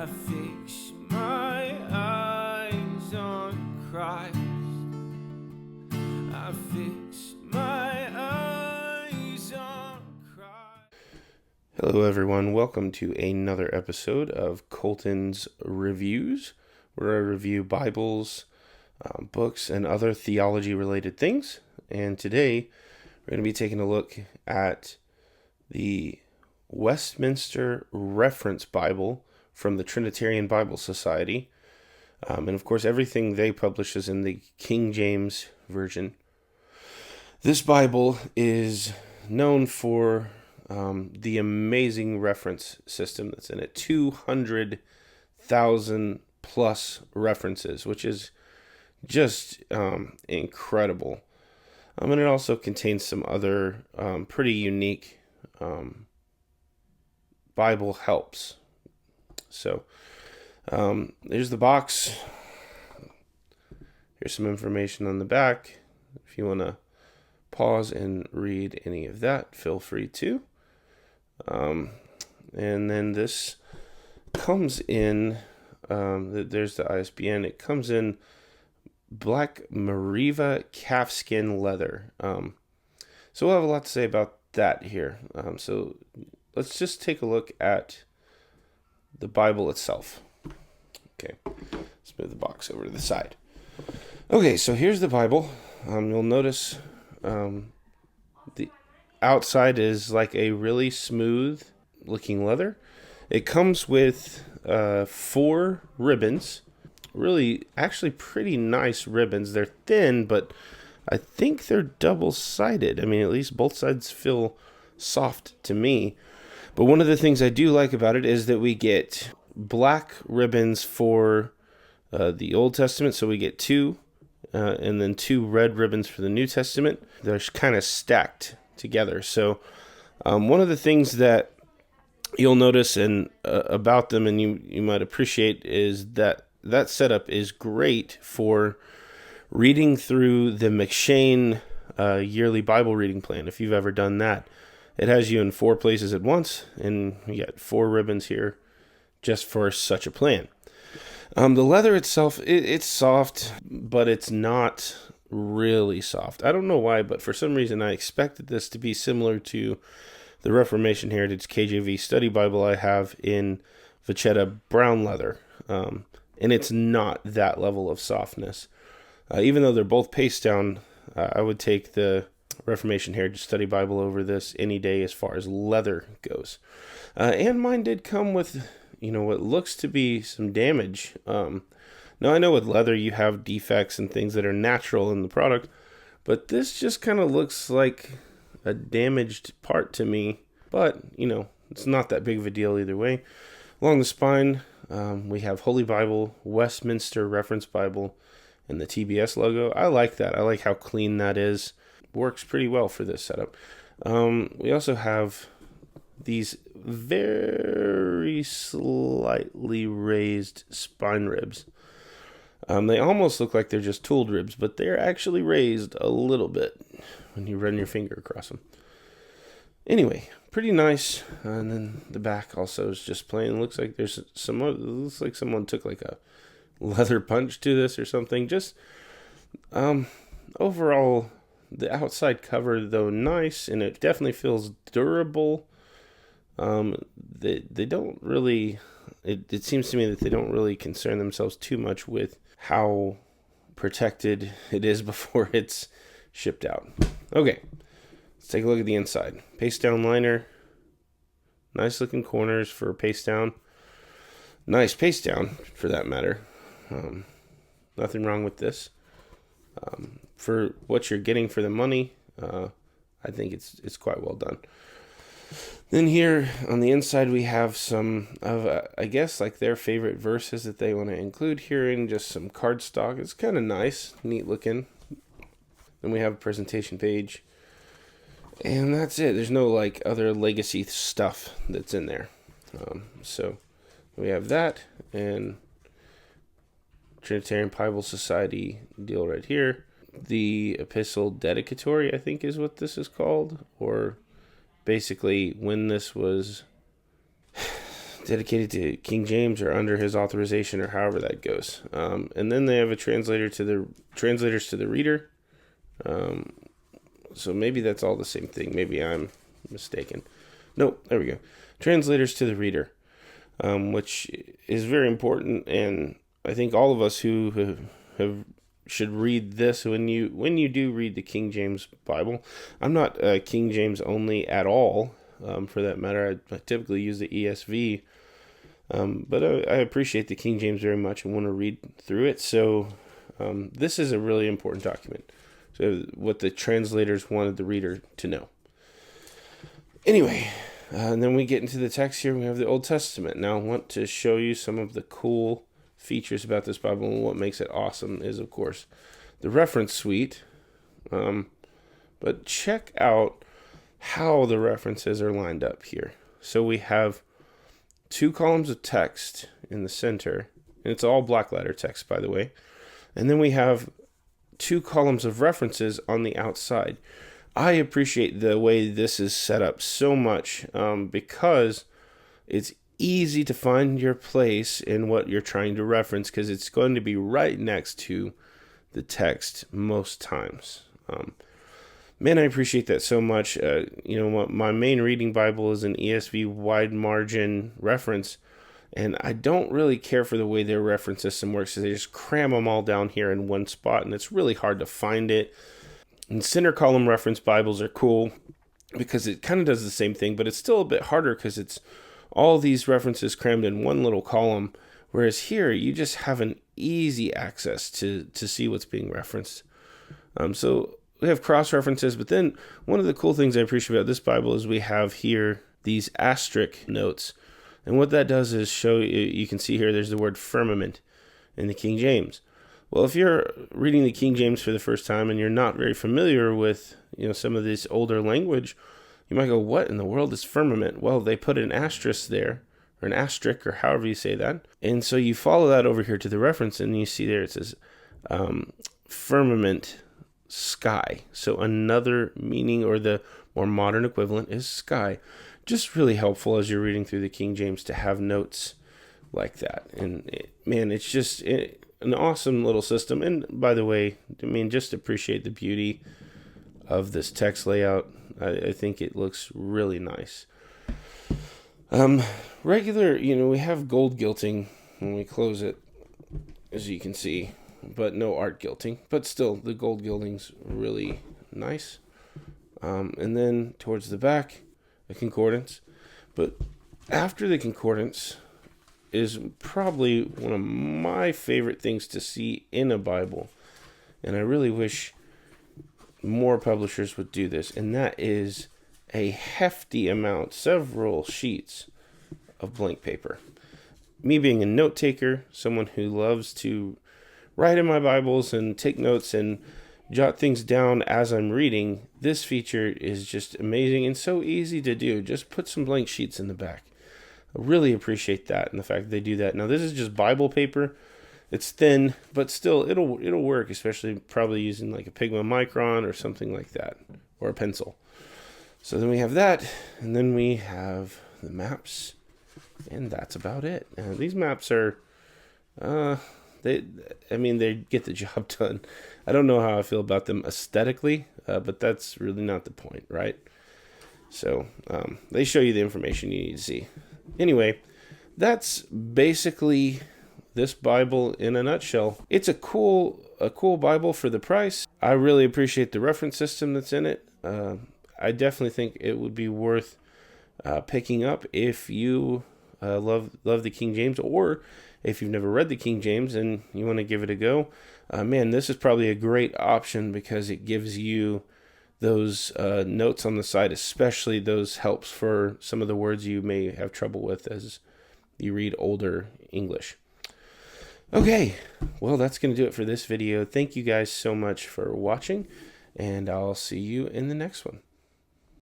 I fix my eyes on Christ. I fix my eyes on Christ. Hello everyone, welcome to another episode of Colton's Reviews, where I review Bibles, books, and other theology-related things. And today, we're going to be taking a look at the Westminster Reference Bible from the Trinitarian Bible Society. And of course, everything they publish is in the King James Version. This Bible is known for the amazing reference system that's in it. 200,000 plus references, which is just incredible. And it also contains some other pretty unique Bible helps. So there's the box. Here's some information on the back. If you want to pause and read any of that, feel free to. And then this comes in, there's the ISBN. It comes in black Mariva calfskin leather. So we'll have a lot to say about that here. So let's just take a look at the Bible itself. Okay, let's move the box over to the side. Okay, so here's the Bible. You'll notice the outside is like a really smooth looking leather. It comes with 4 ribbons. Really, actually pretty nice ribbons. They're thin, but I think they're double-sided. I mean, at least both sides feel soft to me. But one of the things I do like about it is that we get black ribbons for the Old Testament. So we get 2, and then 2 red ribbons for the New Testament. They're kind of stacked together. So one of the things that you'll notice about them, and you might appreciate, is that setup is great for reading through the McShane yearly Bible reading plan. If you've ever done that, it has you in 4 places at once, and you got 4 ribbons here just for such a plan. The leather itself, it's soft, but it's not really soft. I don't know why, but for some reason I expected this to be similar to the Reformation Heritage KJV Study Bible I have in Vachetta brown leather. And it's not that level of softness. Even though they're both paste down, I would take the Reformation Heritage Study Bible over this any day as far as leather goes. And mine did come with, what looks to be some damage. Now, I know with leather you have defects and things that are natural in the product, but this just kind of looks like a damaged part to me. But, it's not that big of a deal either way. Along the spine, we have Holy Bible, Westminster Reference Bible, and the TBS logo. I like that. I like how clean that is. Works pretty well for this setup. We also have these very slightly raised spine ribs. They almost look like they're just tooled ribs, but they're actually raised a little bit when you run your finger across them. Anyway, pretty nice. And then the back also is just plain. Looks like there's looks like someone took like a leather punch to this or something. Just overall, the outside cover, though nice, and it definitely feels durable. They don't really, it seems to me that they don't really concern themselves too much with how protected it is before it's shipped out. Okay, let's take a look at the inside. Paste down liner. Nice looking corners for paste down. Nice paste down, for that matter. Nothing wrong with this. For what you're getting for the money, I think it's quite well done. Then here on the inside we have some of, I guess, like their favorite verses that they want to include here, in just some cardstock. It's kind of nice, neat looking. Then we have a presentation page. And that's it. There's no like other legacy stuff that's in there. So we have that, and Trinitarian Bible Society deal right here. The Epistle Dedicatory, I think, is what this is called, or basically when this was dedicated to King James or under his authorization, or however that goes. And then they have a translators to the reader. So maybe that's all the same thing. Maybe I'm mistaken. Nope, there we go. Translators to the reader, which is very important, and I think all of us who should read this when you do read the King James Bible. I'm not King James only at all, for that matter. I typically use the ESV, but I appreciate the King James very much and want to read through it. So this is a really important document. So what the translators wanted the reader to know. Anyway, and then we get into the text here. We have the Old Testament. Now I want to show you some of the cool features about this Bible, and what makes it awesome is, of course, the reference suite. But check out how the references are lined up here. So we have 2 columns of text in the center, and it's all black letter text, by the way. And then we have 2 columns of references on the outside. I appreciate the way this is set up so much, because it's easy to find your place in what you're trying to reference, because it's going to be right next to the text most times. Man, I appreciate that so much. My main reading Bible is an ESV wide margin reference, and I don't really care for the way their reference system works, because they just cram them all down here in one spot, and it's really hard to find it. And center column reference Bibles are cool because it kind of does the same thing, but it's still a bit harder because it's all these references crammed in one little column, whereas here you just have an easy access to see what's being referenced. So we have cross references, but then one of the cool things I appreciate about this Bible is we have here these asterisk notes. And what that does is show you can see here there's the word firmament in the King James. Well, if you're reading the King James for the first time and you're not very familiar with some of this older language, you might go, what in the world is firmament? Well, they put an asterisk there, or an asterisk, or however you say that. And so you follow that over here to the reference, and you see there it says firmament sky. So another meaning, or the more modern equivalent, is sky. Just really helpful as you're reading through the King James to have notes like that. And it's just an awesome little system. And by the way, just appreciate the beauty of this text layout. I think it looks really nice. Regular, we have gold gilting when we close it, as you can see, but no art gilting. But still, the gold gilding's really nice. And then towards the back, a concordance. But after the concordance is probably one of my favorite things to see in a Bible. And I really wish more publishers would do this, and that is a hefty amount, several sheets of blank paper. Me being a note taker, someone who loves to write in my Bibles and take notes and jot things down as I'm reading, this feature is just amazing and so easy to do. Just put some blank sheets in the back. I really appreciate that, and the fact that they do that. Now, this is just Bible paper. It's thin, but still, it'll work, especially probably using like a Pigma Micron or something like that, or a pencil. So then we have that, and then we have the maps, and that's about it. And these maps are, they get the job done. I don't know how I feel about them aesthetically, but that's really not the point, right? So they show you the information you need to see. Anyway, that's basically this Bible in a nutshell. It's a cool Bible for the price. I really appreciate the reference system that's in it. I definitely think it would be worth picking up if you love the King James, or if you've never read the King James and you want to give it a go. This is probably a great option because it gives you those notes on the side, especially those helps for some of the words you may have trouble with as you read older English. Okay, well, that's going to do it for this video. Thank you guys so much for watching, and I'll see you in the next one.